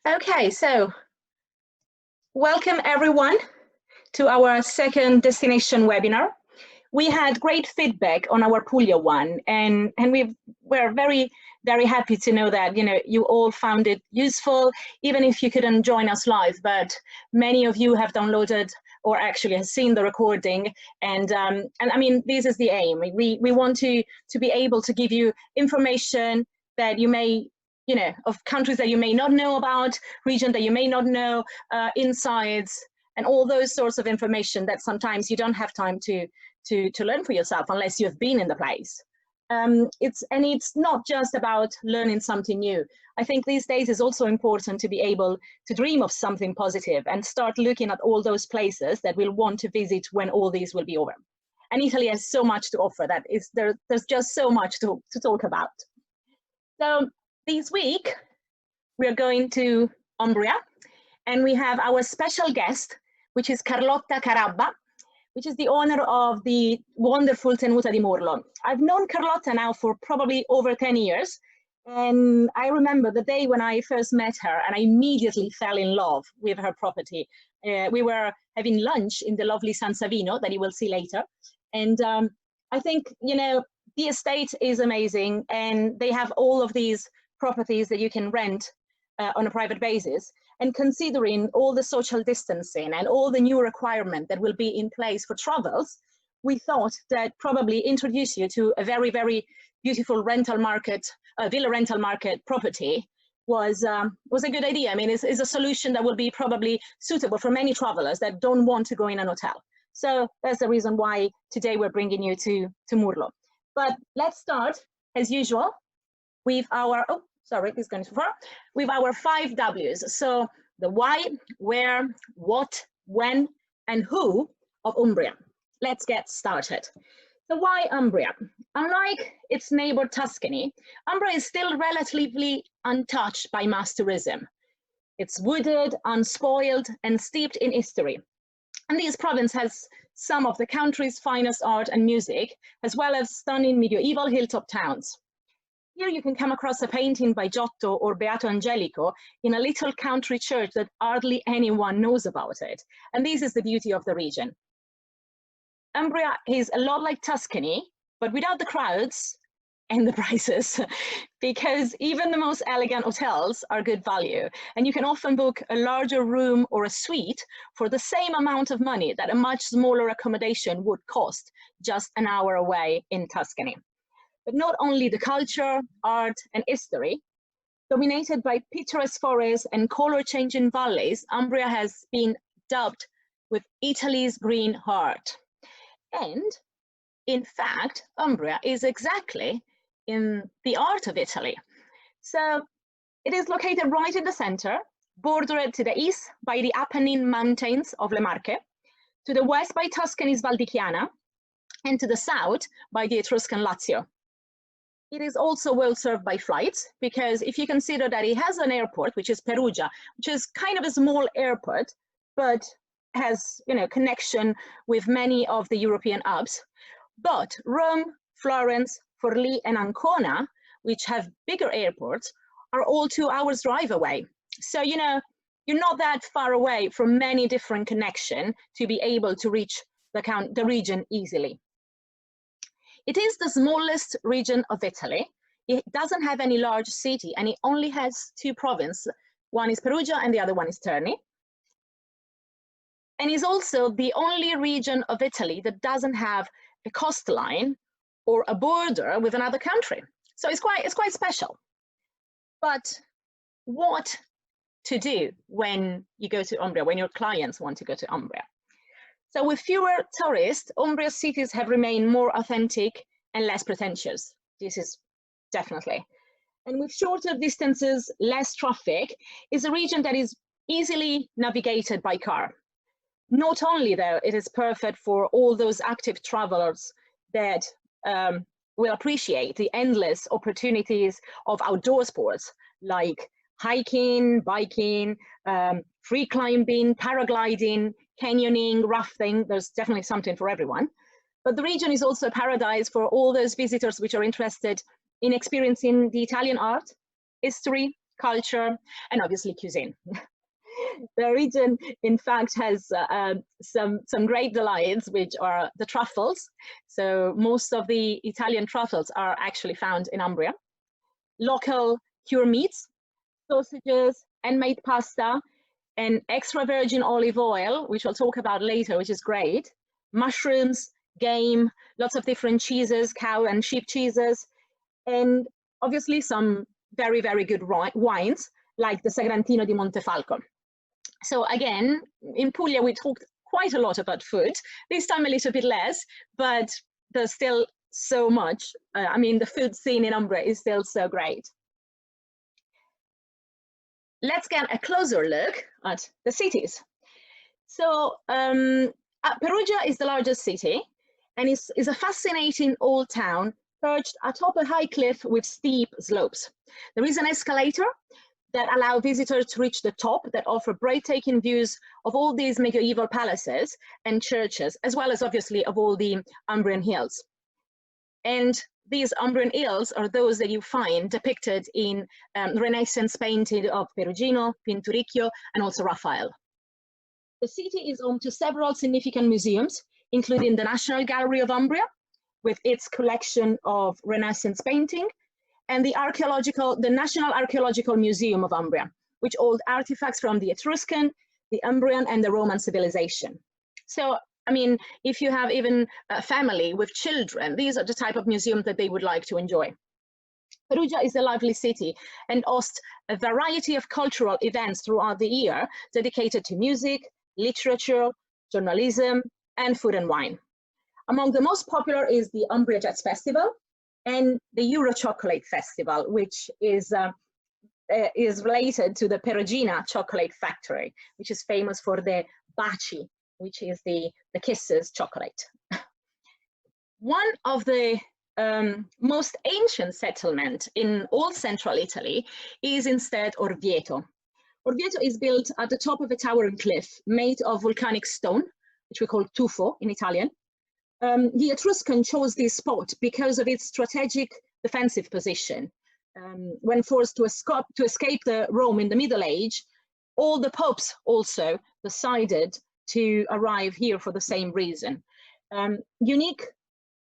Okay, so welcome everyone to our second destination webinar. We had great feedback on our Puglia one, and we're very happy to know that you all found it useful, even if you couldn't join us live. But many of you have downloaded or actually have seen the recording, and I mean, this is the aim. We want to be able to give you information that you may, of countries that you may not know about, region that you may not know, insights, and all those sorts of information that sometimes you don't have time to learn for yourself unless you have been in the place. It's not just about learning something new. I think these days it's also important to be able to dream of something positive and start looking at all those places that we'll want to visit when all these will be over. And Italy has so much to offer that there's just so much to talk about. So this week we're going to Umbria, and we have our special guest, which is Carlotta Carabba, which is the owner of the wonderful Tenuta di Murlo. I've known Carlotta now for probably over 10 years. And I remember the day when I first met her and I immediately fell in love with her property. We were having lunch in the lovely San Savino that you will see later. And I think, the estate is amazing, and they have all of these properties that you can rent on a private basis. And considering all the social distancing and all the new requirement that will be in place for travels, we thought that probably introduce you to a very, very beautiful rental market, villa rental market property was a good idea. I mean, it's a solution that will be probably suitable for many travelers that don't want to go in an hotel. So that's the reason why today we're bringing you to Murlo. But let's start, as usual, with our, sorry, this is going too far, with our 5 W's. So the why, where, what, when, and who of Umbria. Let's get started. So why Umbria? Unlike its neighbor Tuscany, Umbria is still relatively untouched by mass tourism. It's wooded, unspoiled, and steeped in history. And this province has some of the country's finest art and music, as well as stunning medieval hilltop towns. Here you can come across a painting by Giotto or Beato Angelico in a little country church that hardly anyone knows about it. And this is the beauty of the region. Umbria is a lot like Tuscany, but without the crowds and the prices, because even the most elegant hotels are good value. And you can often book a larger room or a suite for the same amount of money that a much smaller accommodation would cost just an hour away in Tuscany. But not only the culture, art, and history, dominated by picturesque forests and color-changing valleys, Umbria has been dubbed with Italy's green heart. And in fact, Umbria is exactly in the heart of Italy. So it is located right in the center, bordered to the east by the Apennine Mountains of Le Marche, to the west by Tuscany's Val di Chiana, and to the south by the Etruscan Lazio. It is also well served by flights, because if you consider that it has an airport, which is Perugia, which is kind of a small airport, but has connection with many of the European hubs. But Rome, Florence, Forlì, and Ancona, which have bigger airports, are all 2 hours drive away. So you're not that far away from many different connections to be able to reach the region easily. It is the smallest region of Italy. It doesn't have any large city, and it only has 2 provinces. One is Perugia and the other one is Terni. And is also the only region of Italy that doesn't have a coastline or a border with another country. So it's quite special. But what to do when you go to Umbria, when your clients want to go to Umbria? So with fewer tourists, Umbria's cities have remained more authentic and less pretentious. This is definitely. And with shorter distances, less traffic, is a region that is easily navigated by car. Not only though, it is perfect for all those active travelers that will appreciate the endless opportunities of outdoor sports like hiking, biking, free climbing, paragliding, canyoning, rafting. There's definitely something for everyone. But the region is also a paradise for all those visitors which are interested in experiencing the Italian art, history, culture, and obviously cuisine. The region, in fact, has some great delights, which are the truffles. So most of the Italian truffles are actually found in Umbria. Local cured meats, sausages, and made pasta, and extra virgin olive oil, which I'll talk about later, which is great. Mushrooms, game, lots of different cheeses, cow and sheep cheeses, and obviously some very, very good wines, like the Sagrantino di Montefalco. So again, in Puglia, we talked quite a lot about food, this time a little bit less, but there's still so much. I mean, the food scene in Umbria is still so great. Let's get a closer look at the cities. So Perugia is the largest city, and is a fascinating old town perched atop a high cliff with steep slopes. There is an escalator that allow visitors to reach the top, that offer breathtaking views of all these medieval palaces and churches, as well as obviously of all the Umbrian hills. And these Umbrian hills are those that you find depicted in Renaissance painting of Perugino, Pinturicchio, and also Raphael. The city is home to several significant museums, including the National Gallery of Umbria, with its collection of Renaissance painting, and the National Archaeological Museum of Umbria, which holds artifacts from the Etruscan, the Umbrian, and the Roman civilization. So, I mean, if you have even a family with children, these are the type of museums that they would like to enjoy. Perugia is a lively city and hosts a variety of cultural events throughout the year dedicated to music, literature, journalism, and food and wine. Among the most popular is the Umbria Jazz Festival and the Euro Chocolate Festival, which is related to the Perugina chocolate factory, which is famous for the baci, which is the kisses chocolate. One of the most ancient settlement in all central Italy is instead Orvieto. Orvieto is built at the top of a towering cliff made of volcanic stone, which we call tufo in Italian. The Etruscan chose this spot because of its strategic defensive position. When forced to escape the Rome in the Middle Age, all the popes also decided to arrive here for the same reason. Unique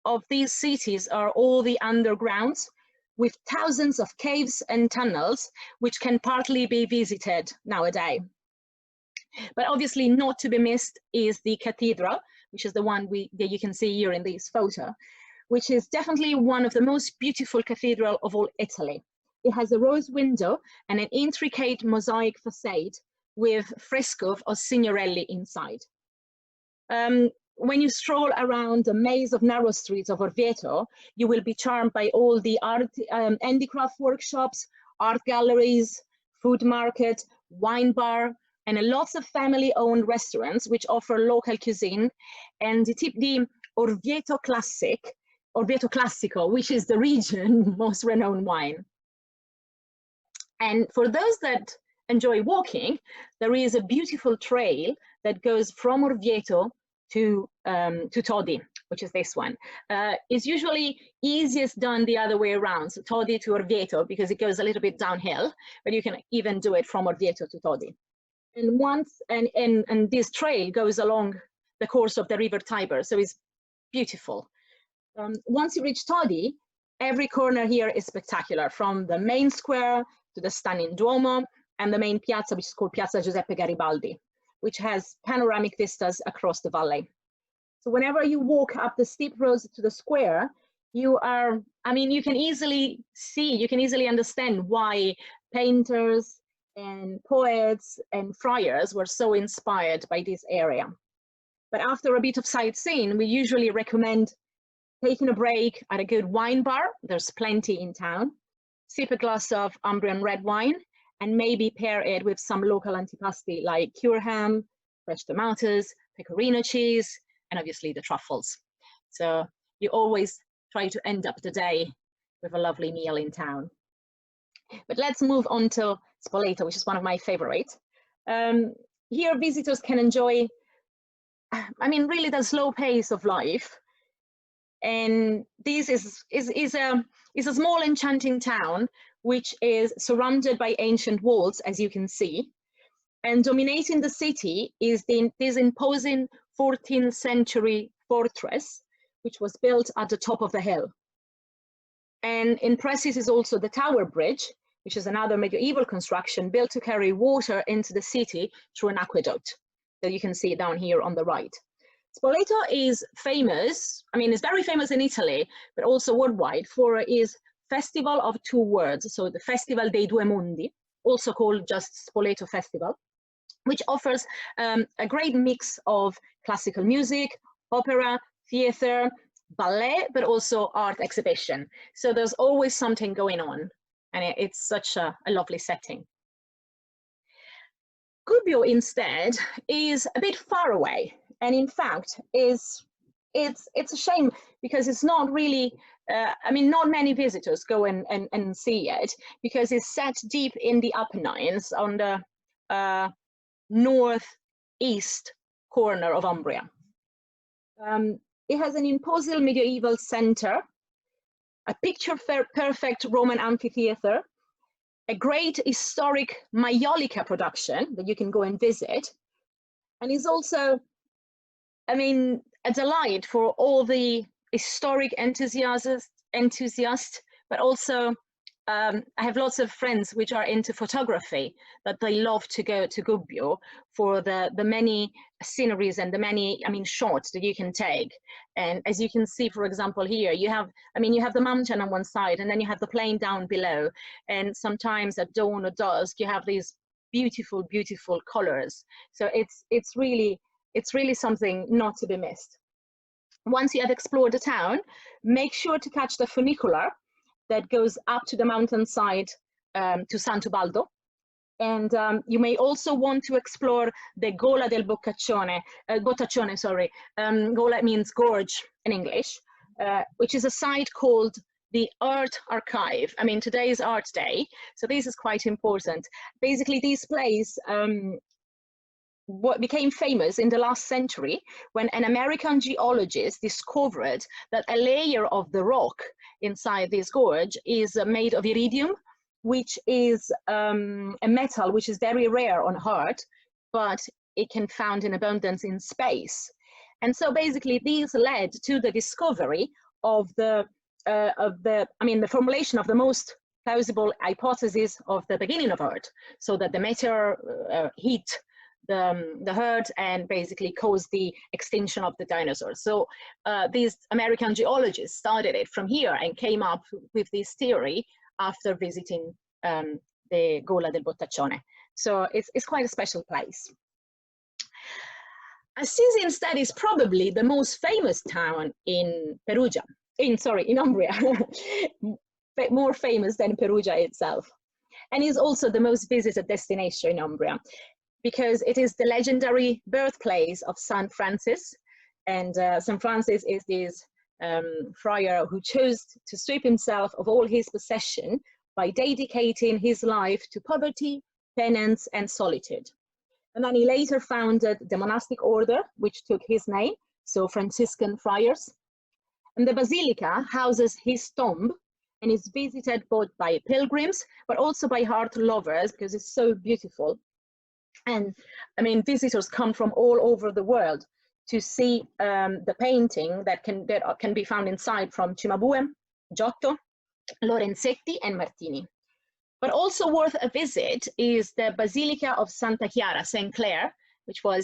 of these cities are all the undergrounds, with thousands of caves and tunnels, which can partly be visited nowadays. But obviously not to be missed is the cathedral, which is the one that you can see here in this photo, which is definitely one of the most beautiful cathedrals of all Italy. It has a rose window and an intricate mosaic facade with frescoes of signorelli inside. When you stroll around the maze of narrow streets of Orvieto, you will be charmed by all the handicraft workshops, art galleries, food market, wine bar, and lots of family-owned restaurants which offer local cuisine, and the Orvieto Classico, which is the region's most renowned wine. And for those that enjoy walking, there is a beautiful trail that goes from Orvieto to Todi, which is this one. It's usually easiest done the other way around, so Todi to Orvieto, because it goes a little bit downhill, but you can even do it from Orvieto to Todi. And this trail goes along the course of the river Tiber, so it's beautiful. Once you reach Todi, every corner here is spectacular, from the main square to the stunning Duomo and the main piazza, which is called Piazza Giuseppe Garibaldi, which has panoramic vistas across the valley. So whenever you walk up the steep roads to the square, you can easily see, you can easily understand why painters and poets and friars were so inspired by this area. But after a bit of sightseeing, we usually recommend taking a break at a good wine bar. There's plenty in town. Sip a glass of Umbrian red wine, and maybe pair it with some local antipasti like cured ham, fresh tomatoes, pecorino cheese, and obviously the truffles. So you always try to end up the day with a lovely meal in town. But let's move on to Spoleto, which is one of my favorites. Here visitors can enjoy, really the slow pace of life. And this is a small enchanting town which is surrounded by ancient walls, as you can see. And dominating the city is this imposing 14th century fortress, which was built at the top of the hill. And impressive is also the Tower Bridge, which is another medieval construction built to carry water into the city through an aqueduct that you can see down here on the right. Spoleto is famous, I mean, it's very famous in Italy, but also worldwide for its festival of two words. So the Festival dei Due Mondi, also called just Spoleto Festival, which offers a great mix of classical music, opera, theater, ballet, but also art exhibition. So there's always something going on, and it's such a lovely setting. Gubbio instead is a bit far away, and in fact it's a shame because it's not really, I mean, not many visitors go and see it because it's set deep in the Apennines on the northeast corner of Umbria. It has an imposing medieval center, a picture-perfect Roman amphitheater, a great historic Maiolica production that you can go and visit, and is also, I mean, a delight for all the historic enthusiasts, but also I have lots of friends which are into photography that they love to go to Gubbio for the many sceneries and the many, I mean, shots that you can take. And as you can see, for example, here you have, I mean, you have the mountain on one side and then you have the plain down below. And sometimes at dawn or dusk, you have these beautiful, beautiful colors. So it's really something not to be missed. Once you have explored the town, make sure to catch the funicular that goes up to the mountainside to Sant'Ubaldo. And you may also want to explore the Gola del Boccaccione, Gola means gorge in English, which is a site called the Art Archive. I mean, today is Art Day, so this is quite important. Basically, this place what became famous in the last century when an American geologist discovered that a layer of the rock inside this gorge is made of iridium, which is a metal which is very rare on Earth, but it can be found in abundance in space. And so basically these led to the discovery of the formulation of the most plausible hypothesis of the beginning of Earth, so that the meteor hit the Earth and basically caused the extinction of the dinosaurs. So these American geologists started it from here and came up with this theory after visiting the Gola del Boccaccione. So it's quite a special place. Assisi instead is probably the most famous town in Perugia, in Umbria, but more famous than Perugia itself. And is also the most visited destination in Umbria, because it is the legendary birthplace of Saint Francis. And Saint Francis is this friar who chose to strip himself of all his possession by dedicating his life to poverty, penance, and solitude. And then he later founded the monastic order, which took his name, so Franciscan friars. And the basilica houses his tomb and is visited both by pilgrims, but also by art lovers because it's so beautiful. And I mean, visitors come from all over the world to see the painting that can be found inside from Cimabue, Giotto, Lorenzetti, and Martini. But also worth a visit is the Basilica of Santa Chiara, St. Clair,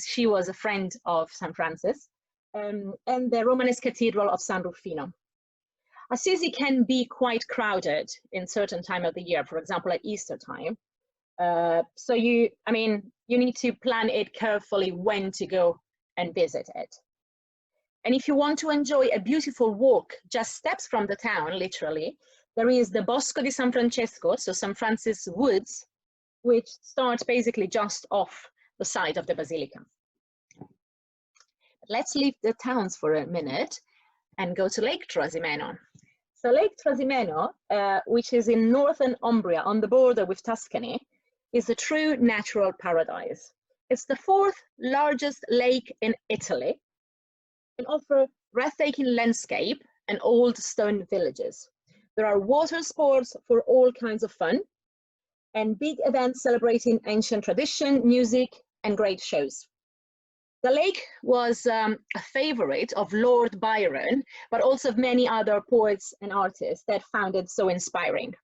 she was a friend of St. Francis, and the Romanesque Cathedral of San Rufino. Assisi can be quite crowded in certain time of the year, for example, at Easter time. So you need to plan it carefully when to go and visit it. And if you want to enjoy a beautiful walk just steps from the town, literally, there is the Bosco di San Francesco, so San Francis Woods, which starts basically just off the side of the basilica. Let's leave the towns for a minute and go to Lake Trasimeno. So Lake Trasimeno, which is in northern Umbria on the border with Tuscany, is a true natural paradise. It's the fourth largest lake in Italy and offers breathtaking landscape and old stone villages. There are water sports for all kinds of fun, and big events celebrating ancient tradition, music, and great shows. The lake was a favorite of Lord Byron, but also of many other poets and artists that found it so inspiring.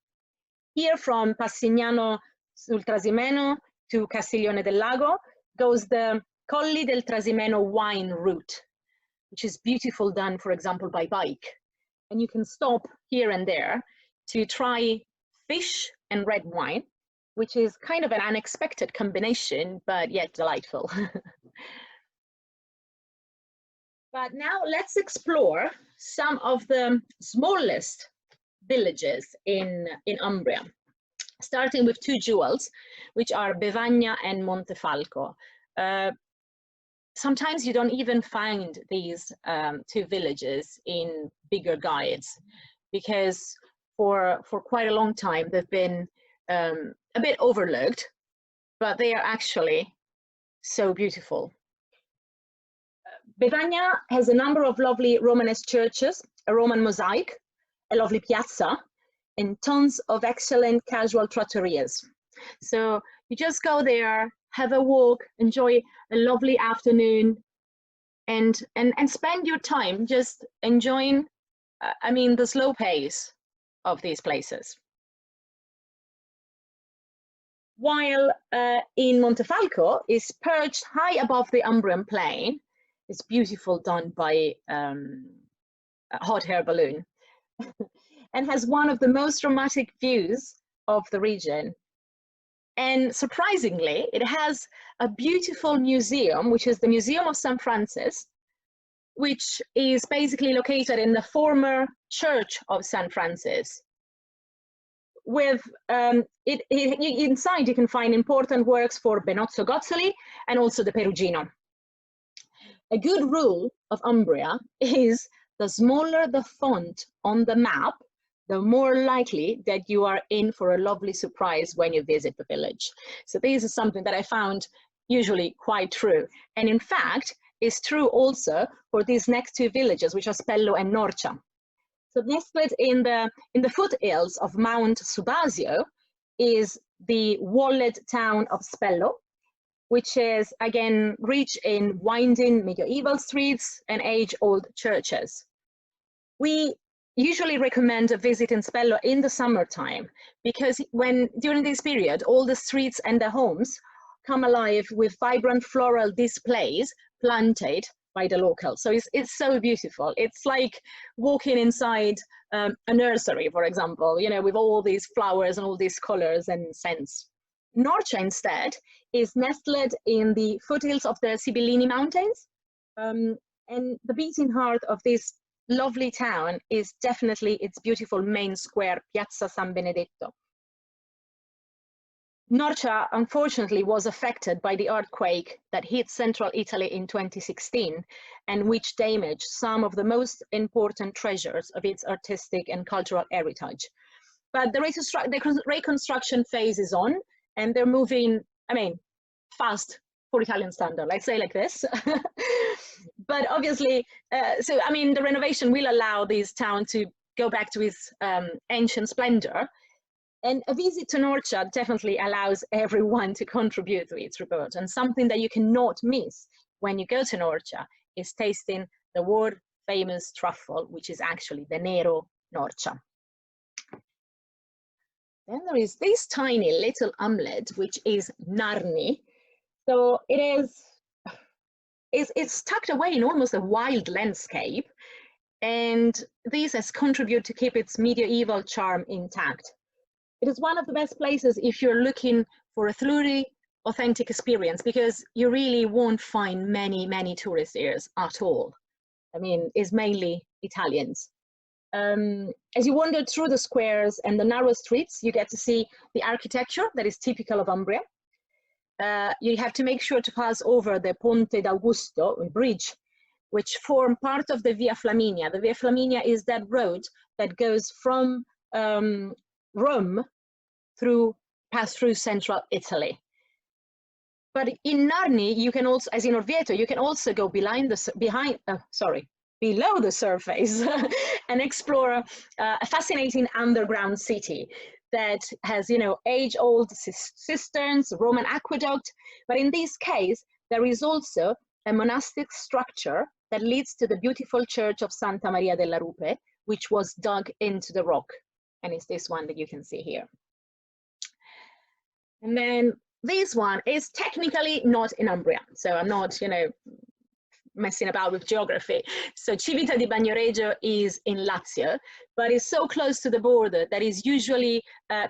Here from Passignano sul Trasimeno to Castiglione del Lago goes the Colli del Trasimeno wine route, which is beautiful, done, for example, by bike. And you can stop here and there to try fish and red wine, which is kind of an unexpected combination, but yet delightful. But now let's explore some of the smallest villages in Umbria, starting with two jewels, which are Bevagna and Montefalco. Sometimes you don't even find these two villages in bigger guides, because for quite a long time they've been a bit overlooked, but they are actually so beautiful. Bevagna has a number of lovely Romanesque churches, a Roman mosaic, a lovely piazza, and tons of excellent casual trattorias. So you just go there, have a walk, enjoy a lovely afternoon, and spend your time just enjoying, the slow pace of these places. While in Montefalco is perched high above the Umbrian plain. It's beautiful, done by a hot air balloon, and has one of the most dramatic views of the region. And surprisingly, it has a beautiful museum, which is the Museum of St. Francis, which is basically located in the former Church of St. Francis. With inside, you can find important works for Benozzo Gozzoli and also the Perugino. A good rule of Umbria is the smaller the font on the map, the more likely that you are in for a lovely surprise when you visit the village. So this is something that I found usually quite true. And in fact, is true also for these next two villages, which are Spello and Norcia. So nestled in the foothills of Mount Subasio is the walled town of Spello, which is again rich in winding medieval streets and age-old churches. We usually recommend a visit in Spello in the summertime, because during this period, all the streets and the homes come alive with vibrant floral displays planted by the locals. So it's so beautiful. It's like walking inside a nursery, for example, with all these flowers and all these colors and scents. Norcia instead is nestled in the foothills of the Sibillini Mountains, and the beating heart of this lovely town is definitely its beautiful main square, Piazza San Benedetto. Norcia, unfortunately, was affected by the earthquake that hit central Italy in 2016, and which damaged some of the most important treasures of its artistic and cultural heritage. But the reconstruction phase is on, and they're moving, fast for Italian standard, let's say like this. But obviously, the renovation will allow this town to go back to its ancient splendor. And a visit to Norcia definitely allows everyone to contribute to its report. And something that you cannot miss when you go to Norcia is tasting the world famous truffle, which is actually the Nero Norcia. Then there is this tiny little hamlet, which is Narni. So it's tucked away in almost a wild landscape, and this has contributed to keep its medieval charm intact. It is one of the best places if you're looking for a truly authentic experience, because you really won't find many tourists here at all. It's mainly Italians. As you wander through the squares and the narrow streets, you get to see the architecture that is typical of Umbria. You have to make sure to pass over the Ponte d'Augusto, a bridge, which form part of the Via Flaminia. The Via Flaminia is that road that goes from Rome pass through central Italy. But in Narni, you can also, as in Orvieto, you can also go behind below the surface and explore a fascinating underground city that has, you know, age-old cisterns, Roman aqueduct, but in this case, there is also a monastic structure that leads to the beautiful church of Santa Maria della Rupe, which was dug into the rock, and it's this one that you can see here. And then this one is technically not in Umbria, so I'm not, you know, messing about with geography. So Civita di Bagnoregio is in Lazio, but it's so close to the border that is usually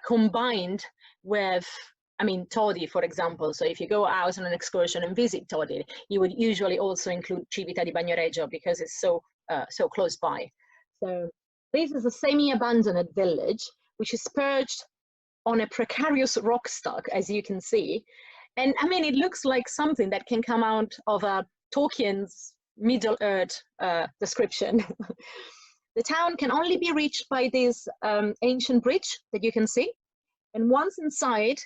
combined with, I mean, Todi, for example. So if you go out on an excursion and visit Todi, you would usually also include Civita di Bagnoregio because it's so so close by. So this is a semi-abandoned village which is perched on a precarious rock stock, as you can see. And I mean, it looks like something that can come out of a Tolkien's Middle-earth description. The town can only be reached by this ancient bridge that you can see. And once inside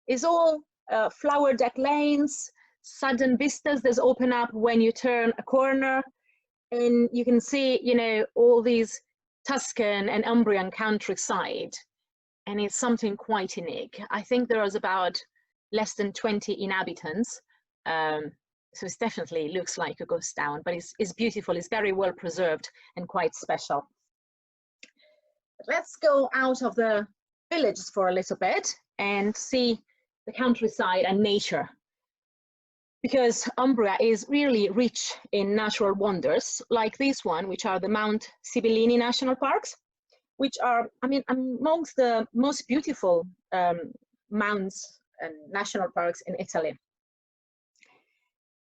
is all flower-decked lanes, sudden vistas that open up when you turn a corner. And you can see, you know, all these Tuscan and Umbrian countryside. And it's something quite unique. I think there is about less than 20 inhabitants. So it definitely looks like a ghost town, but it's beautiful, it's very well preserved and quite special. Let's go out of the village for a little bit and see the countryside and nature. Because Umbria is really rich in natural wonders, like this one, which are the Mount Sibillini National Parks, which are, I mean, amongst the most beautiful mounts and national parks in Italy.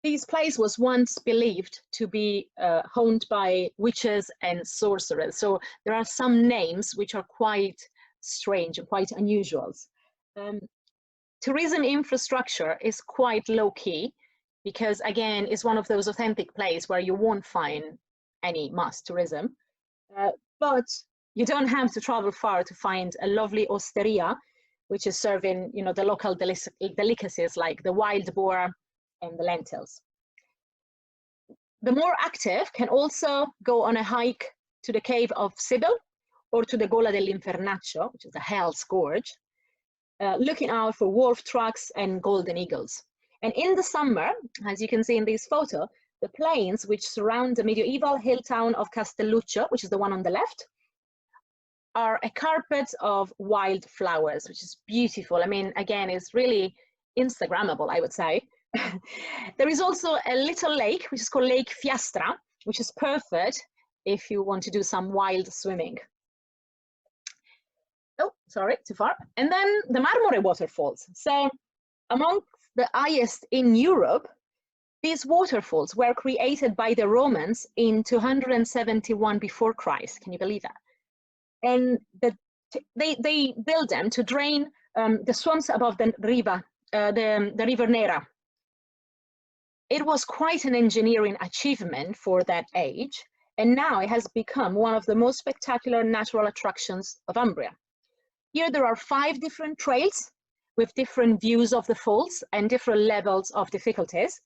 This place was once believed to be owned by witches and sorcerers. So there are some names which are quite strange and quite unusual. Tourism infrastructure is quite low-key because, again, it's one of those authentic places where you won't find any mass tourism. But you don't have to travel far to find a lovely osteria, which is serving, you know, the local delicacies like the wild boar and the lentils. The more active can also go on a hike to the cave of Sibyl or to the Gola dell'Infernaccio, which is the Hell's Gorge, looking out for wolf tracks and golden eagles. And in the summer, as you can see in this photo, the plains which surround the medieval hill town of Castelluccio, which is the one on the left, are a carpet of wild flowers, which is beautiful. I mean, again, it's really Instagrammable, I would say. There is also a little lake, which is called Lake Fiastra, which is perfect if you want to do some wild swimming. Oh, sorry, too far. And then the Marmore waterfalls. So among the highest in Europe, these waterfalls were created by the Romans in 271 before Christ. Can you believe that? And they built them to drain the swamps above the river, the River Nera. It was quite an engineering achievement for that age, and now it has become one of the most spectacular natural attractions of Umbria. Here there are 5 different trails with different views of the falls and different levels of difficulties,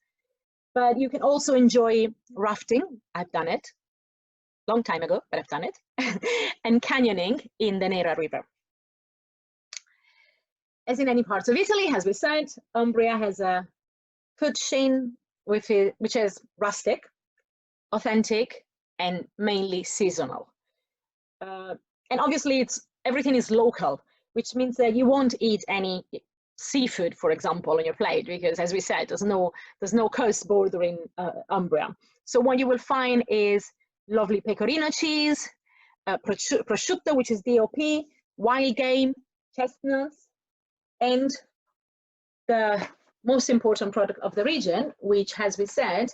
but you can also enjoy rafting. I've done it a long time ago, but I've done it, and canyoning in the Nera River. As in any parts of Italy, as we said, Umbria has a food scene which is rustic, authentic, and mainly seasonal. And obviously everything is local, which means that you won't eat any seafood, for example, on your plate, because as we said, there's no coast bordering Umbria. So what you will find is lovely pecorino cheese, prosciutto, which is DOP, wild game, chestnuts, and the most important product of the region, which, as we said,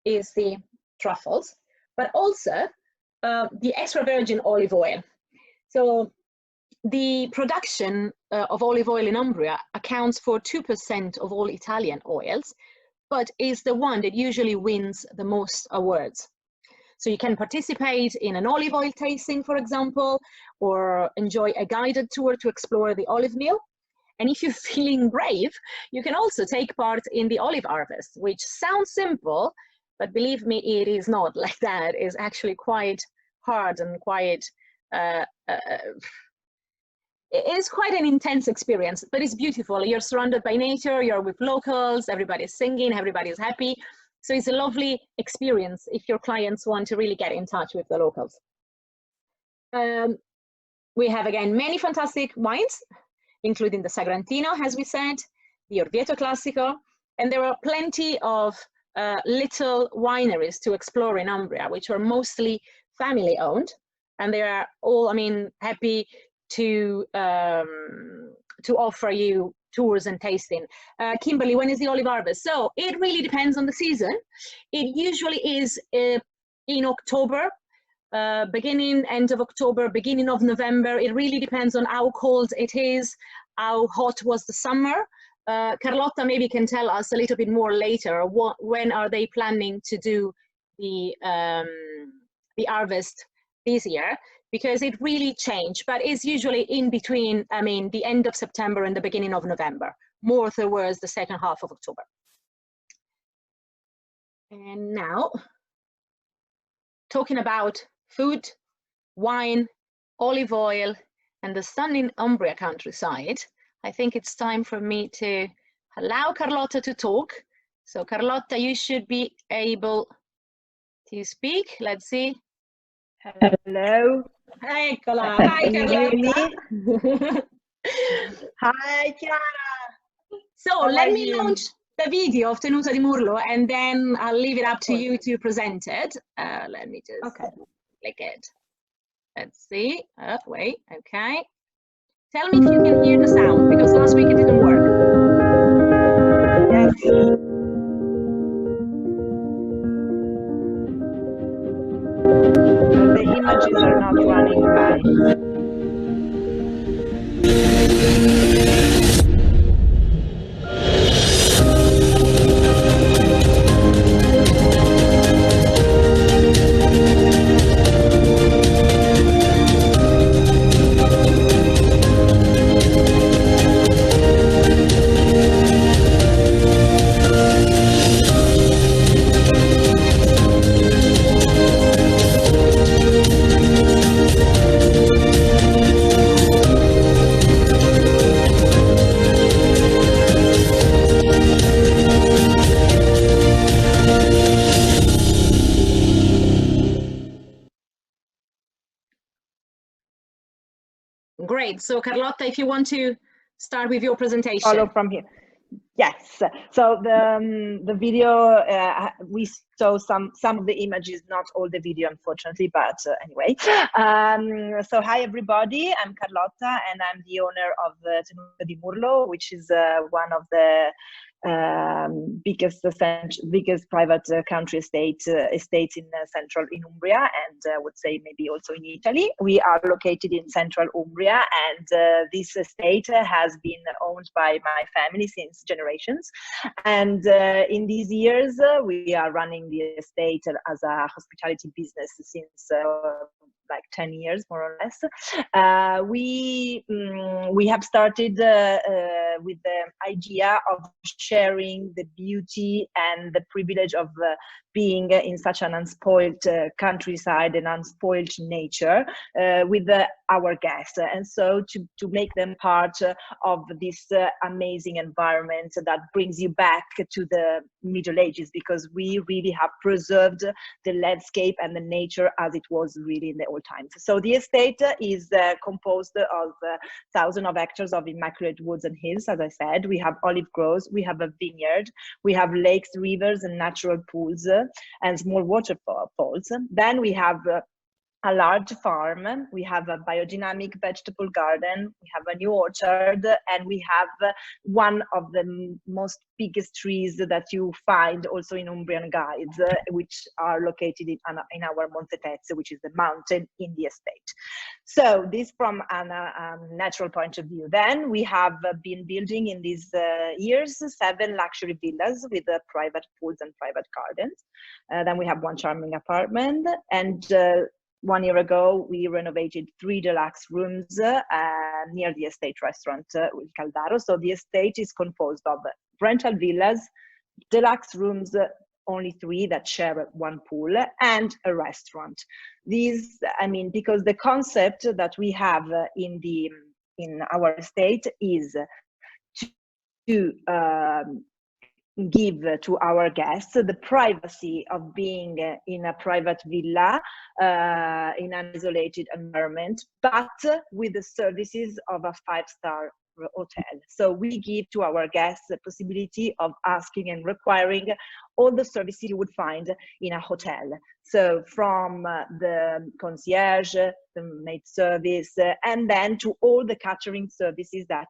is the truffles, but also the extra virgin olive oil. So the production of olive oil in Umbria accounts for 2% of all Italian oils, but is the one that usually wins the most awards. So you can participate in an olive oil tasting, for example, or enjoy a guided tour to explore the olive mill. And if you're feeling brave, you can also take part in the olive harvest, which sounds simple, but believe me, it is not like that. It's actually quite hard and quite, it is quite an intense experience, but it's beautiful. You're surrounded by nature, you're with locals, everybody's singing, everybody's happy. So it's a lovely experience if your clients want to really get in touch with the locals. We have, again, many fantastic wines, including the Sagrantino, as we said, the Orvieto Classico, and there are plenty of little wineries to explore in Umbria, which are mostly family owned, and they are all, I mean, happy to offer you tours and tasting. Kimberly, when is the olive harvest? So it really depends on the season. It usually is in October, beginning, end of October, beginning of November. It really depends on how cold it is, how hot was the summer. Carlotta maybe can tell us a little bit more later. When are they planning to do the harvest this year? Because it really changed, but it's usually in between, I mean, the end of September and the beginning of November, more towards the second half of October. And now, talking about food, wine, olive oil, and the stunning Umbria countryside, I think it's time for me to allow Carlotta to talk. So Carlotta, you should be able to speak. Let's see. Hello. Eccola. Hi, Carlotta. Hi, Chiara. So let me launch the video of Tenuta di Murlo, and then I'll leave it up to you to present it. Let me just click it. Let's see. Wait, okay. Tell me if you can hear the sound, because last week it didn't work. Yes. So the images are not running by. Great. So Carlotta, if you want to start with your presentation. Follow from here. Yes. So the video, we saw some of the images, not all the video, unfortunately, but anyway. So hi, everybody. I'm Carlotta, and I'm the owner of Tenuta di Murlo, which is one of the biggest private country estates in central Umbria, and I would say maybe also in Italy. We are located in central Umbria, and this estate has been owned by my family since generations. And in these years, we are running the estate as a hospitality business since like 10 years, more or less. We have started with the idea of sharing the beauty and the privilege of being in such an unspoiled countryside and unspoiled nature with our guests, and so to make them part of this amazing environment that brings you back to the Middle Ages, because we really have preserved the landscape and the nature as it was really in the old times. So the estate is composed of thousands of hectares of immaculate woods and hills. As I said, we have olive groves, we have a vineyard, we have lakes, rivers, and natural pools and small waterfalls. Then we have a large farm, we have a biodynamic vegetable garden, we have a new orchard, and we have one of the most biggest trees that you find also in Umbrian guides, which are located in our Monte Tezze, which is the mountain in the estate. So this from a natural point of view. Then we have been building in these years 7 luxury villas with private pools and private gardens. Then we have one charming apartment, and 1 year ago, we renovated 3 deluxe rooms near the estate restaurant with Caldaro. So the estate is composed of rental villas, deluxe rooms, only 3 that share one pool, and a restaurant. These, I mean, because the concept that we have in our estate is to give to our guests the privacy of being in a private villa, in an isolated environment, but with the services of a 5-star hotel. So we give to our guests the possibility of asking and requiring all the services you would find in a hotel. So from the concierge, the maid service, and then to all the catering services that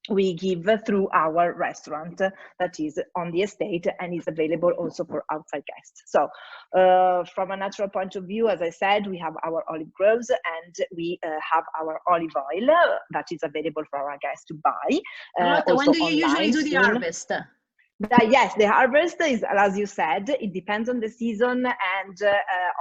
we give through our restaurant that is on the estate and is available also for outside guests. So from a natural point of view, as I said, we have our olive groves, and we have our olive oil that is available for our guests to buy. Carlotta, when do you usually do the harvest? Yes, the harvest is, as you said, it depends on the season and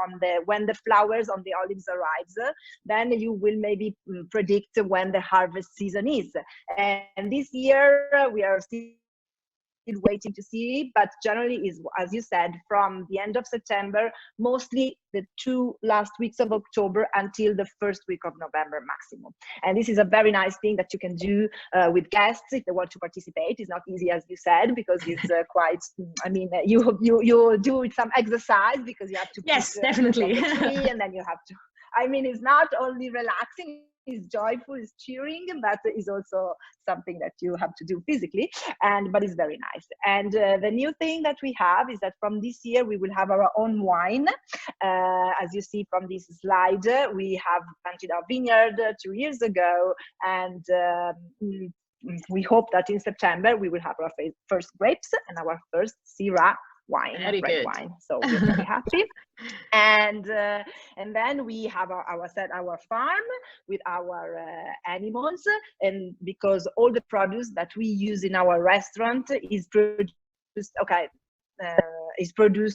on when the flowers on the olives arrives. Then you will maybe predict when the harvest season is. And this year we are still waiting to see, but generally is, as you said, from the end of September, mostly the 2 last weeks of October until the 1st week of November maximum. And this is a very nice thing that you can do with guests if they want to participate. It's not easy, as you said, because it's quite, I mean, you do some exercise because you have to yes, definitely. the tree, and then you have to, I mean, it's not only relaxing, it's joyful, it's cheering, but it's also something that you have to do physically, but it's very nice. And the new thing that we have is that from this year we will have our own wine. As you see from this slide, we have planted our vineyard 2 years ago, and we hope that in September we will have our first grapes and our first Syrah wine, red wine. So we're very happy. And then we have our farm with our animals, and because all the produce that we use in our restaurant is produced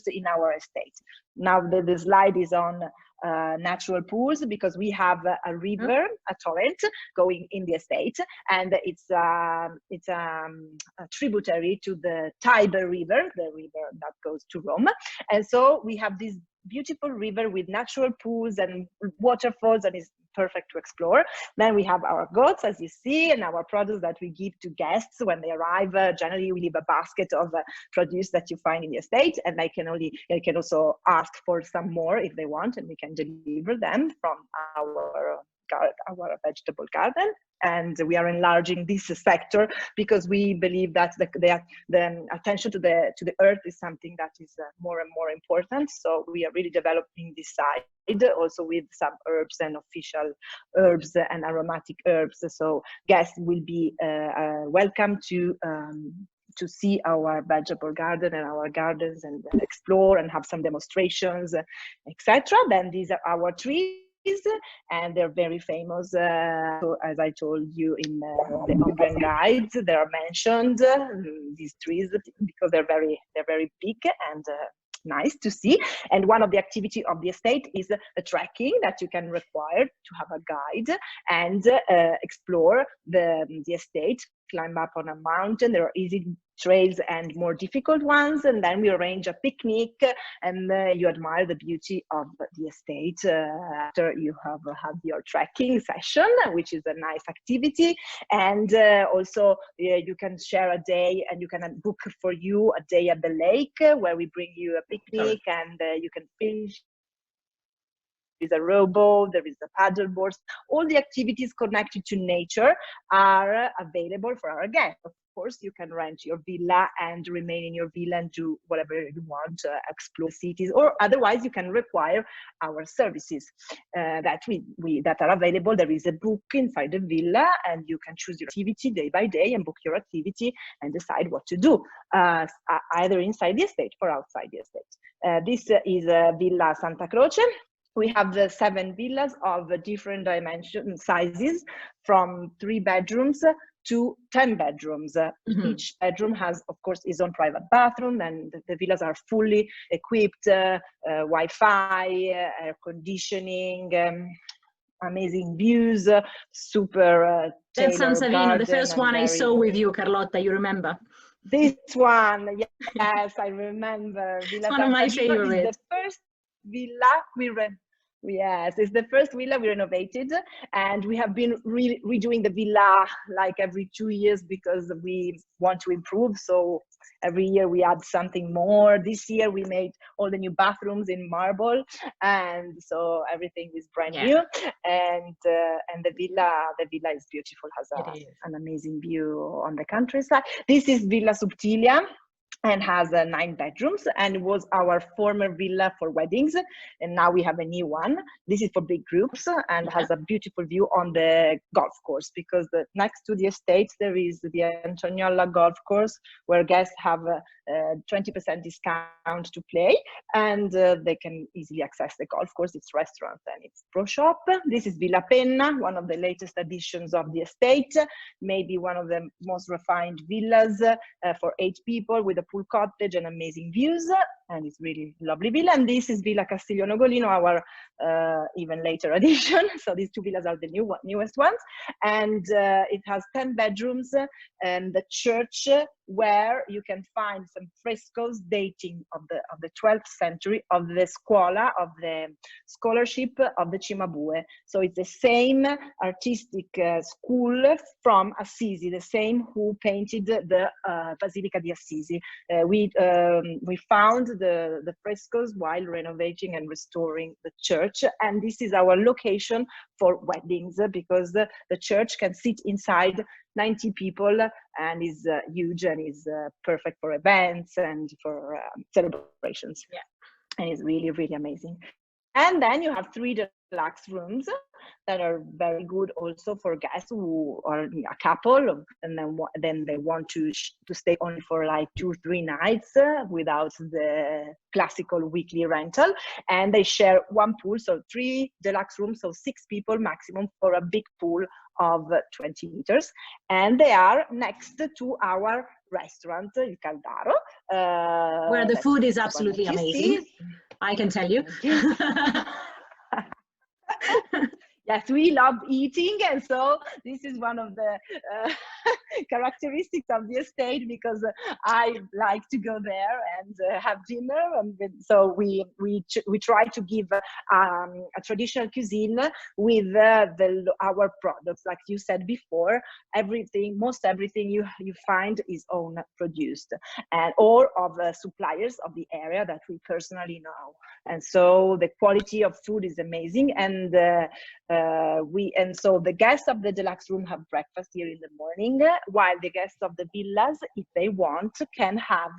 in our estate. Now the slide is on natural pools, because we have a river, a torrent going in the estate, and it's a tributary to the Tiber River, the river that goes to Rome. And so we have this beautiful river with natural pools and waterfalls, and it's perfect to explore. Then we have our goats, as you see, and our produce that we give to guests when they arrive. Generally, we leave a basket of produce that you find in the estate, and they can also ask for some more if they want, and we can deliver them from our vegetable garden. And we are enlarging this sector because we believe that the attention to the earth is something that is more and more important. So we are really developing this side also with some herbs and official herbs and aromatic herbs. So guests will be welcome to see our vegetable garden and our gardens, and explore and have some demonstrations, etc. Then these are our trees, and they're very famous. So as I told you in the Umbrian guides, they are mentioned, these trees, because they're very big and nice to see. And one of the activity of the estate is a trekking that you can require to have a guide and explore the estate, climb up on a mountain. There are easy trails and more difficult ones, and then we arrange a picnic, and you admire the beauty of the estate after you have had your trekking session, which is a nice activity. And also you can share a day, and you can book for you a day at the lake where we bring you a picnic, and you can fish. There is a rowboat, there is a paddleboard. All the activities connected to nature are available for our guests. Of course, you can rent your villa and remain in your villa and do whatever you want, explore cities, or otherwise you can require our services that are available. There is a book inside the villa, and you can choose your activity day by day and book your activity and decide what to do, either inside the estate or outside the estate. This is Villa Santa Croce. We have the 7 villas of different dimensions, sizes, from 3 bedrooms to 10 bedrooms. Each bedroom has, of course, its own private bathroom, and the villas are fully equipped, Wi-Fi, air conditioning, amazing views, super San Savino, the first one I saw with you, you, Carlotta, you remember? This one, yes, I remember. Villa It's one of my Sant'Agino is the favorites. first villa yes, it's the first villa we renovated, and we have been redoing the villa like every 2 years because we want to improve. So every year we add something more. This year we made all the new bathrooms in marble, and so everything is brand new. And the villa is beautiful. Has an amazing view on the countryside. This is Villa Subtilia, and has 9 bedrooms, and it was our former villa for weddings, and now we have a new one. This is for big groups, and has a beautiful view on the golf course, because next to the estate there is the Antoniola golf course, where guests have a 20% discount to play, and they can easily access the golf course, its restaurant, and its pro shop. This is Villa Penna, one of the latest additions of the estate, maybe one of the most refined villas for 8 people, with a pool cottage and amazing views, and it's really lovely villa. And this is Villa Castiglione Golino, our even later addition. So these 2 villas are the newest ones, and it has 10 bedrooms, and the church where you can find some frescoes dating of the 12th century, of the scuola, of the scholarship of the Cimabue. So it's the same artistic school from Assisi, the same who painted the Basilica di Assisi. We found the frescoes while renovating and restoring the church, and this is our location for weddings, because the church can sit inside 90 people, and is huge, and is perfect for events and for celebrations. Yeah, and it's really, really amazing. And then you have 3 deluxe rooms that are very good also for guests who are a couple, and then they want to stay only for like 2-3 nights without the classical weekly rental, and they share one pool. So 3 deluxe rooms, so 6 people maximum, for a big pool of 20 meters, and they are next to our restaurant, Il Caldaro, where the food is absolutely amazing. I can tell you. Yes, we love eating, and so this is one of the characteristics of the estate, because I like to go there and have dinner, and so we try to give a traditional cuisine with our products. Like you said before, most everything you find is own produced, and or of suppliers of the area that we personally know, and so the quality of food is amazing. And so the guests of the deluxe room have breakfast here in the morning, while the guests of the villas, if they want, can have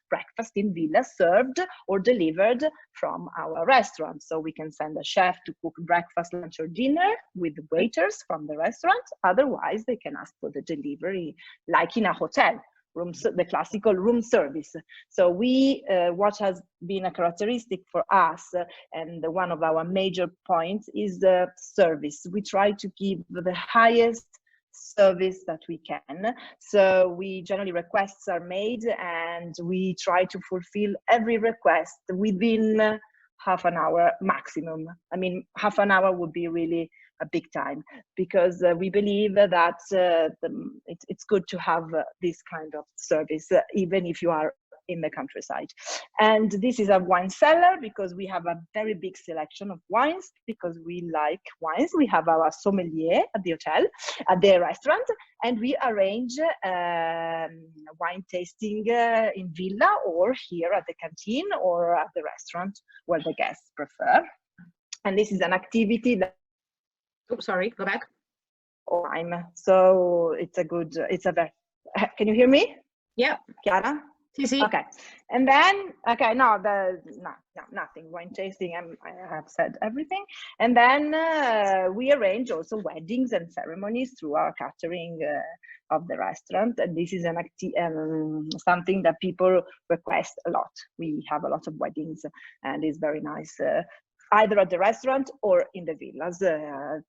breakfast in villas served or delivered from our restaurant. So we can send a chef to cook breakfast, lunch, or dinner with the waiters from the restaurant. Otherwise, they can ask for the delivery, like in a hotel. The classical room service. So what has been a characteristic for us, and one of our major points, is the service. We try to give the highest service that we can. So generally requests are made, and we try to fulfill every request within half an hour maximum. I mean, half an hour would be really a big time, because we believe that it's good to have this kind of service, even if you are in the countryside. And this is a wine cellar, because we have a very big selection of wines, because we like wines. We have our sommelier at the hotel, at the restaurant, and we arrange wine tasting in villa, or here at the canteen, or at the restaurant where the guests prefer. And this is an activity that, oh, sorry, go back. So it's a very, can you hear me? Yeah. Chiara? Sí. Okay. And then, okay, no, nothing. Wine tasting, I have said everything. And then we arrange also weddings and ceremonies through our catering of the restaurant. And this is something that people request a lot. We have a lot of weddings, and it's very nice. Either at the restaurant or in the villas.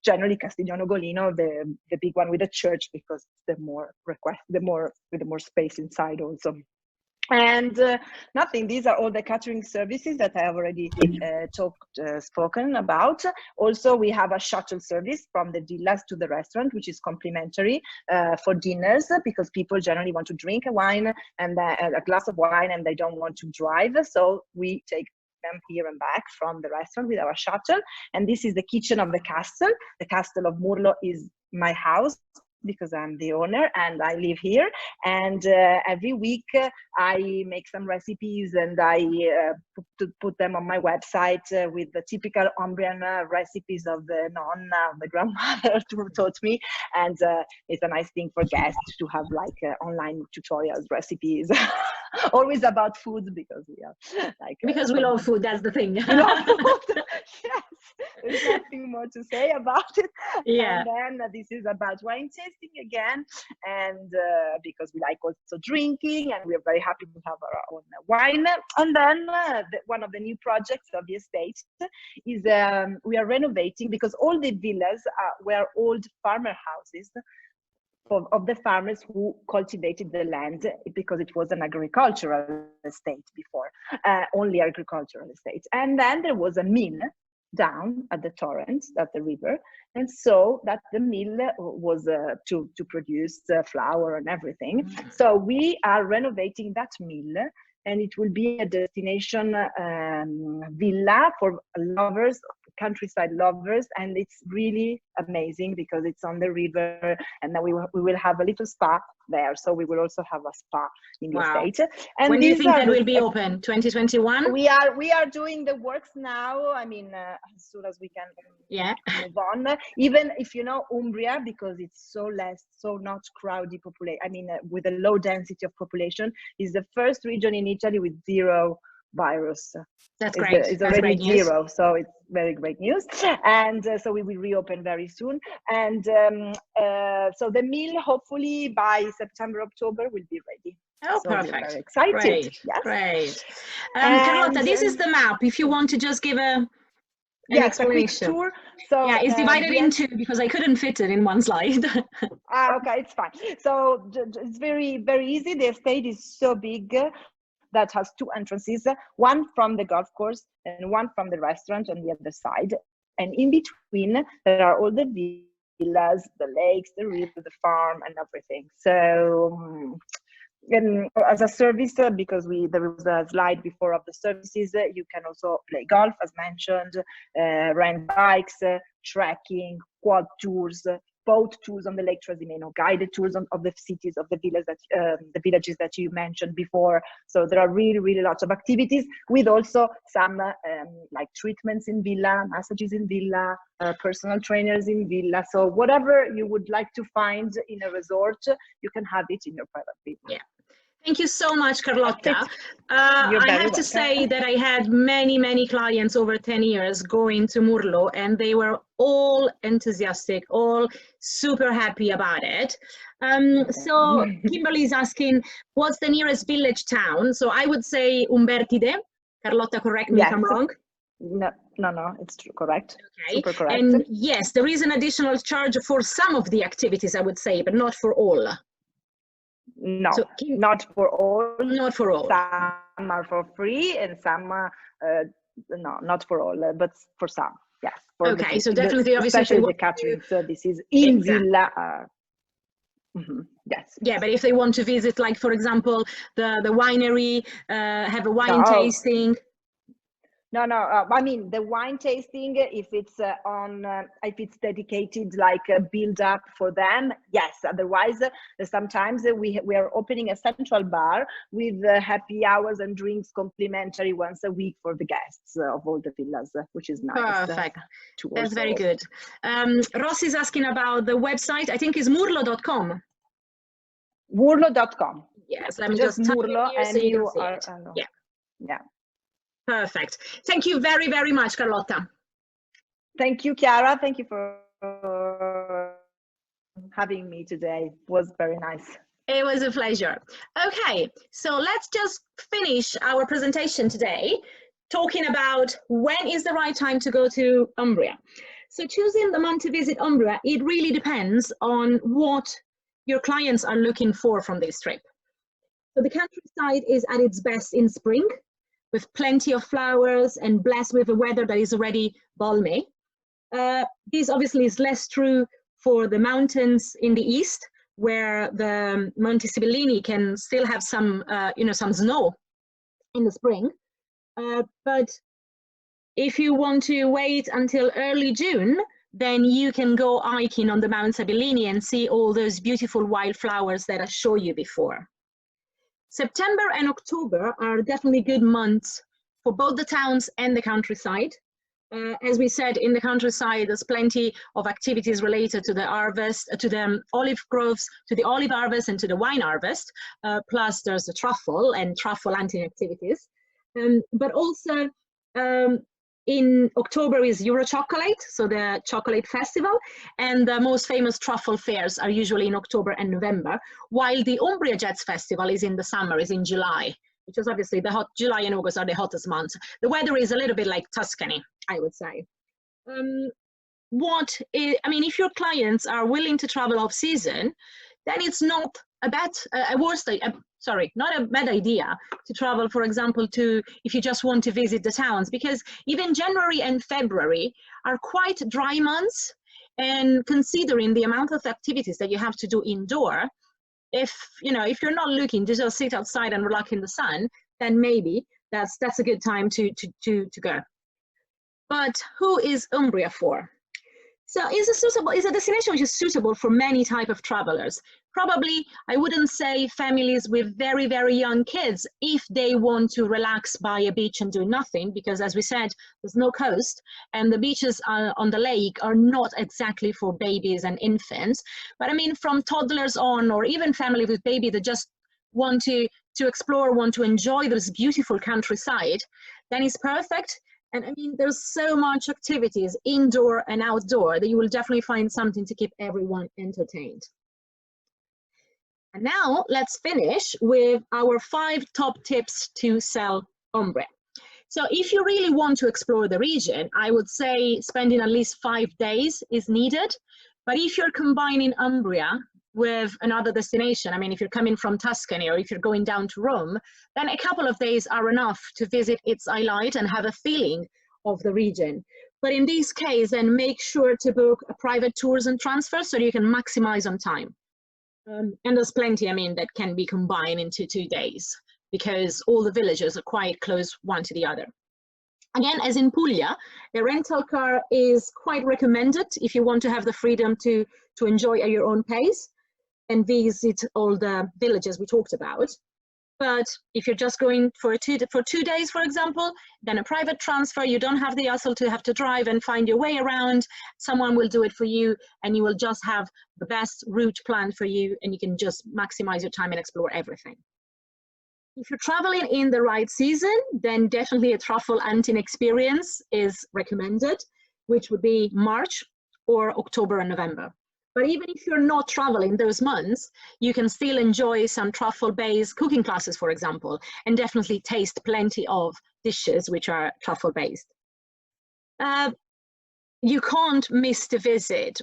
Generally, Castiglione Golino, the big one with the church, because the more with the more space inside also. And nothing, these are all the catering services that I have already spoken about. Also, we have a shuttle service from the villas to the restaurant, which is complimentary for dinners, because people generally want to drink a wine and a glass of wine, and they don't want to drive. So we take them here and back from the restaurant with our shuttle. And this is the kitchen of the castle. The castle of Murlo is my house, because I'm the owner and I live here. And every week I make some recipes, and I put them on my website with the typical Umbrian recipes of the nonna, the grandmother who taught me. And it's a nice thing for guests to have like online tutorials, recipes, always about food, because we are like because we love food. That's the thing. We love food. Yes, there's nothing more to say about it. Yeah. And then this is about wine tasting again, and because we like also drinking, and we're very happy to have our own wine. And then one of the new projects of the estate is we are renovating, because all the villas were old farmer houses of the farmers who cultivated the land, because it was an agricultural estate before, only agricultural estate. And then there was a mill down at the torrent, at the river, and so that the mill was to produce flour and everything. So we are renovating that mill, and it will be a destination villa for lovers, countryside lovers, and it's really amazing because it's on the river, and then we will have a little spa there. So we will also have a spa in the estate. And when do you think that will be open? 2021? We are doing the works now. I mean, as soon as we can move on. Even if you know Umbria, because it's so not crowded population. I mean, with a low density of population, is the first region in Italy with zero virus. That's great. It's already zero, so it's very great news. And so we will reopen very soon. And so the mill, hopefully by September, October, will be ready. Oh, so perfect. We're very excited. Great. Yes. Great. Carlotta, this is the map. If you want to just give an explanation. A quick tour. So yeah, it's divided into, because I couldn't fit it in one slide. Okay, it's fine. So it's very, very easy. The estate is so big that has two entrances, one from the golf course and one from the restaurant on the other side. And in between, there are all the villas, the lakes, the river, the farm, and everything. So as a service, because there was a slide before of the services, you can also play golf, as mentioned, rent bikes, trekking, quad tours, boat tours on the Lake Trasimeno, guided tours of the cities, of the villages that you mentioned before. So there are really, really lots of activities, with also some like treatments in villa, massages in villa, personal trainers in villa. So whatever you would like to find in a resort, you can have it in your private villa. Yeah. Thank you so much, Carlotta. I have to say that I had many, many clients over 10 years going to Murlo, and they were all enthusiastic, all super happy about it. So Kimberly is asking, what's the nearest village town? So I would say Umbertide. Carlotta, correct me if I'm wrong. No, it's true, correct. Okay. Super correct. And yes, there is an additional charge for some of the activities, I would say, but not for all. No, so, not for all. Not for all. Some are for free, and some, no, not for all, but for some, yes. For okay, so definitely, especially the catering services in villa. Yes. Yeah, but if they want to visit, like for example, the winery, have a wine tasting. No, I mean the wine tasting, if it's if it's dedicated, like a build up for them, yes. Otherwise, sometimes we are opening a central bar with happy hours and drinks complimentary once a week for the guests of all the villas, which is nice. Perfect. That's very good. Ross is asking about the website. I think it's murlo.com. Murlo.com. Yes, let me just Murlo, and so you are. Yeah. Perfect. Thank you very, very much, Carlotta. Thank you, Chiara. Thank you for having me today. It was very nice. It was a pleasure. Okay, so let's just finish our presentation today talking about when is the right time to go to Umbria. So choosing the month to visit Umbria, it really depends on what your clients are looking for from this trip. So the countryside is at its best in spring, with plenty of flowers and blessed with a weather that is already balmy. This obviously is less true for the mountains in the east, where the Monti Sibillini can still have some, some snow in the spring. But if you want to wait until early June, then you can go hiking on the Mount Sibillini and see all those beautiful wildflowers that I showed you before. September and October are definitely good months for both the towns and the countryside. As we said, in the countryside, there's plenty of activities related to the harvest, to the olive groves, to the olive harvest and to the wine harvest. Plus there's the truffle and truffle hunting activities. But also in October is Euro Chocolate, so the chocolate festival, and the most famous truffle fairs are usually in October and November, while the Umbria Jazz Festival is in the summer, is in July, which is obviously July and August are the hottest months. The weather is a little bit like Tuscany, I would say. If your clients are willing to travel off season, then it's not not a bad idea to travel, for example, if you just want to visit the towns, because even January and February are quite dry months, and considering the amount of activities that you have to do indoor, if you're not looking to just sit outside and relax in the sun, then maybe that's a good time to go. But who is Umbria for? So is a destination which is suitable for many types of travelers. Probably, I wouldn't say families with very, very young kids if they want to relax by a beach and do nothing, because as we said, there's no coast, and the beaches on the lake are not exactly for babies and infants. But I mean, from toddlers on, or even family with baby that just want to explore, want to enjoy this beautiful countryside, then it's perfect. And I mean, there's so much activities, indoor and outdoor, that you will definitely find something to keep everyone entertained. And now let's finish with our 5 top tips to sell Umbria. So if you really want to explore the region, I would say spending at least 5 days is needed. But if you're combining Umbria with another destination, I mean, if you're coming from Tuscany or if you're going down to Rome, then a couple of days are enough to visit its highlight and have a feeling of the region. But in this case, then make sure to book a private tours and transfer so you can maximize on time. And there's plenty, I mean, that can be combined into 2 days because all the villages are quite close one to the other. Again, as in Puglia, a rental car is quite recommended if you want to have the freedom to enjoy at your own pace and visit all the villages we talked about. But if you're just going for 2 days, for example, then a private transfer, you don't have the hassle to have to drive and find your way around. Someone will do it for you, and you will just have the best route planned for you, and you can just maximize your time and explore everything. If you're traveling in the right season, then definitely a truffle hunting experience is recommended, which would be March or October and November. But even if you're not traveling those months, you can still enjoy some truffle-based cooking classes, for example, and definitely taste plenty of dishes which are truffle-based. You can't miss to visit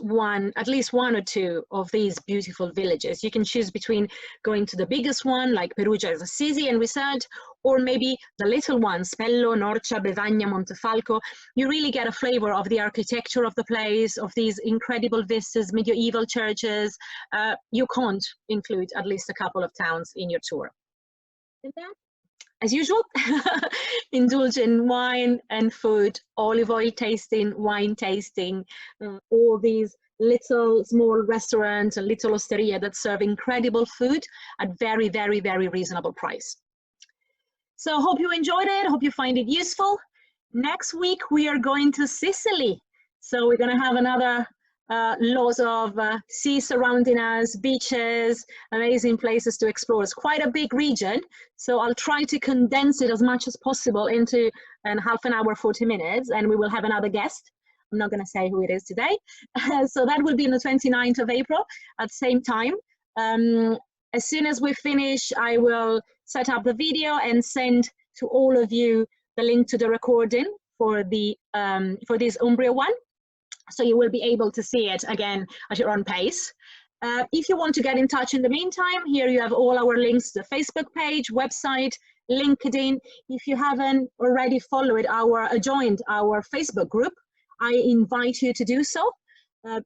at least one or 2 of these beautiful villages. You can choose between going to the biggest one, like Perugia and Assisi, and we said, or maybe the little ones, Spello, Norcia, Bevagna, Montefalco. You really get a flavor of the architecture of the place, of these incredible vistas, medieval churches. You can't include at least a couple of towns in your tour. And then, as usual, indulge in wine and food, olive oil tasting, wine tasting, all these little small restaurants and little osteria that serve incredible food at very, very, very reasonable price. So hope you enjoyed it. Hope you find it useful. Next week, we are going to Sicily. So we're going to have another lots of sea surrounding us, beaches, amazing places to explore. It's quite a big region, so I'll try to condense it as much as possible into half an hour, 40 minutes, and we will have another guest. I'm not going to say who it is today. So that will be on the 29th of April at the same time. As soon as we finish, I will set up the video and send to all of you the link to the recording for this Umbria one. So you will be able to see it again at your own pace. If you want to get in touch in the meantime, here you have all our links to the Facebook page, website, LinkedIn. If you haven't already joined our Facebook group, I invite you to do so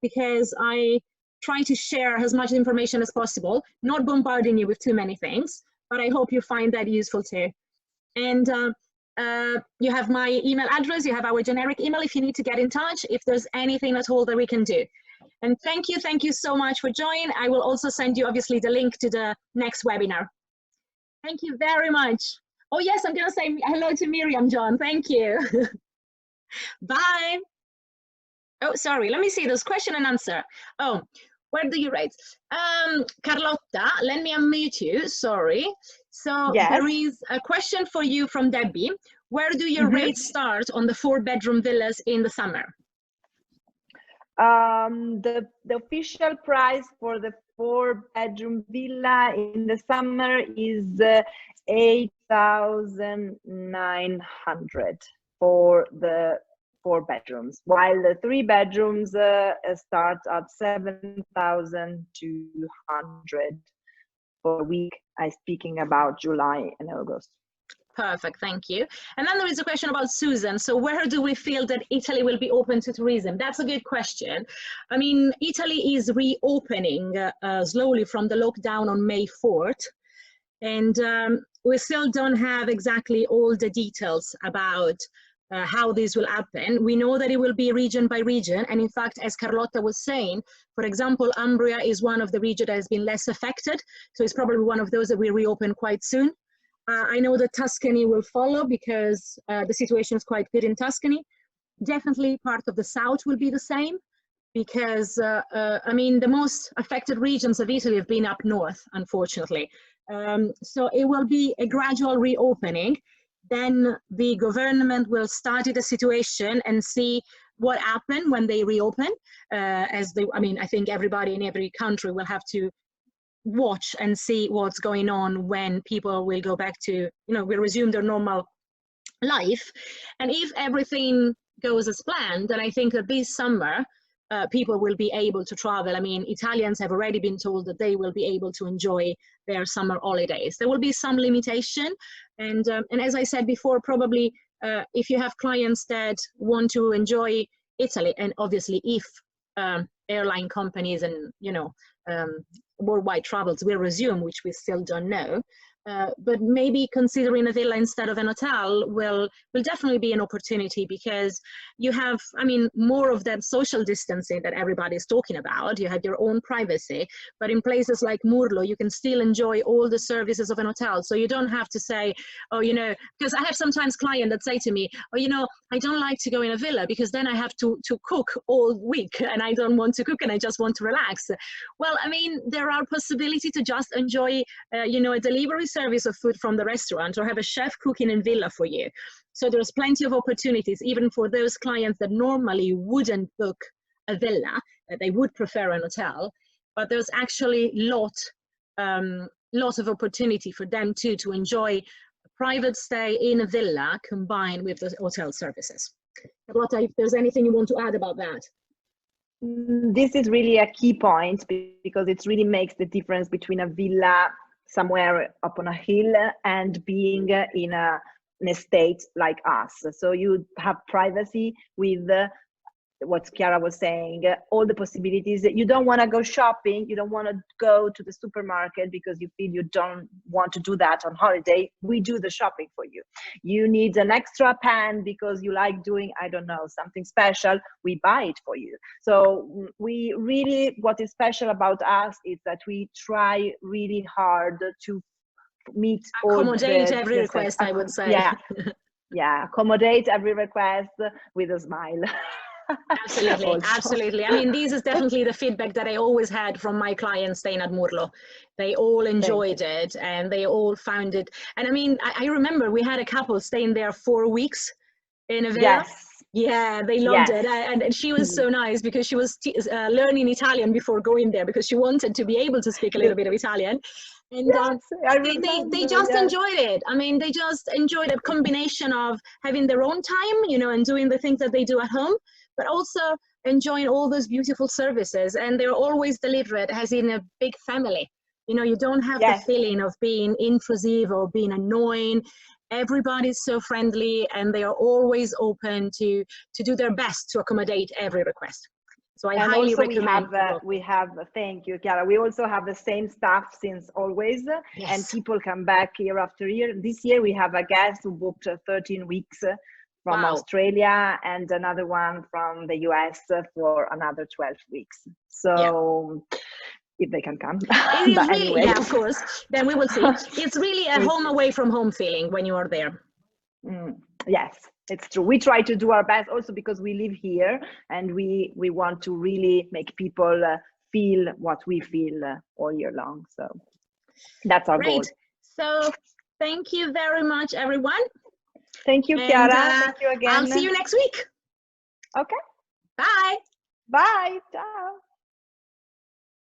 because I try to share as much information as possible, not bombarding you with too many things, but I hope you find that useful too. And you have my email address, you have our generic email if you need to get in touch, if there's anything at all that we can do. And thank you so much for joining. I will also send you obviously the link to the next webinar. Thank you very much. Oh yes, I'm gonna say hello to Miriam, John, thank you. Bye. Oh, sorry, let me see, there's question and answer. Oh, where do you write? Carlotta, let me unmute you, sorry. So yes. There is a question for you from Debbie. Where do your rates start on the 4-bedroom villas in the summer? The official price for the 4-bedroom villa in the summer is 8,900 for the 4 bedrooms, while the 3 bedrooms start at 7,200 for a week. I'm speaking about July and August. Perfect, thank you. And then there is a question about Susan. So where do we feel that Italy will be open to tourism? That's a good question. I mean, Italy is reopening slowly from the lockdown on May 4th. And we still don't have exactly all the details about how this will happen. We know that it will be region by region. And in fact, as Carlotta was saying, for example, Umbria is one of the regions that has been less affected. So it's probably one of those that will reopen quite soon. I know that Tuscany will follow because the situation is quite good in Tuscany. Definitely part of the south will be the same because, I mean, the most affected regions of Italy have been up north, unfortunately. So it will be a gradual reopening. Then the government will study the situation and see what happened when they reopen. I mean, I think everybody in every country will have to watch and see what's going on when people will go back to, will resume their normal life. And if everything goes as planned, then I think that this summer, people will be able to travel. I mean, Italians have already been told that they will be able to enjoy their summer holidays. There will be some limitation. And as I said before, probably if you have clients that want to enjoy Italy, and obviously if airline companies and, worldwide travels will resume, which we still don't know. But maybe considering a villa instead of an hotel will definitely be an opportunity because you have, I mean, more of that social distancing that everybody is talking about. You have your own privacy, but in places like Murlo, you can still enjoy all the services of an hotel. So you don't have to say, oh, because I have sometimes clients that say to me, oh, I don't like to go in a villa because then I have to cook all week and I don't want to cook and I just want to relax. Well, I mean, there are possibilities to just enjoy, a delivery service of food from the restaurant or have a chef cooking in villa for you. So there's plenty of opportunities, even for those clients that normally wouldn't book a villa, that they would prefer an hotel, but there's actually lot of opportunity for them too to enjoy a private stay in a villa combined with the hotel services. Carlotta, if there's anything you want to add about that. This is really a key point because it really makes the difference between a villa somewhere up on a hill and being in an estate like us. So you have privacy with what Chiara was saying, all the possibilities. You don't want to go shopping, you don't want to go to the supermarket because you feel you don't want to do that on holiday. We do the shopping for you. You need an extra pan because you like doing, I don't know, something special, we buy it for you. So we really, what is special about us is that we try really hard to meet accommodate every request, I would say. Yeah, accommodate every request with a smile. Absolutely, absolutely. I mean, this is definitely the feedback that I always had from my clients staying at Murlo. They all enjoyed it and they all found it. And I mean, I remember we had a couple staying there 4 weeks in a villa. Yes. Yeah, they loved it. And she was so nice because she was learning Italian before going there because she wanted to be able to speak a little bit of Italian. And they just enjoyed it. I mean, they just enjoyed a combination of having their own time, and doing the things that they do at home, but also enjoying all those beautiful services, and they're always delivered as in a big family. You know, you don't have the feeling of being intrusive or being annoying. Everybody's so friendly, and they are always open to do their best to accommodate every request. So I highly recommend. We have, thank you, Chiara. We also have the same staff since always, and people come back year after year. This year we have a guest who booked 13 weeks from Australia, and another one from the US for another 12 weeks. So if they can come. It is really, anyway. Yeah, of course. Then we will see. It's really a home away from home feeling when you are there. Yes, it's true. We try to do our best also because we live here, and we want to really make people feel what we feel all year long. So that's our goal. So thank you very much, everyone. Thank you, Chiara. Thank you again. I'll see you next week. Okay. Bye. Bye. Ciao.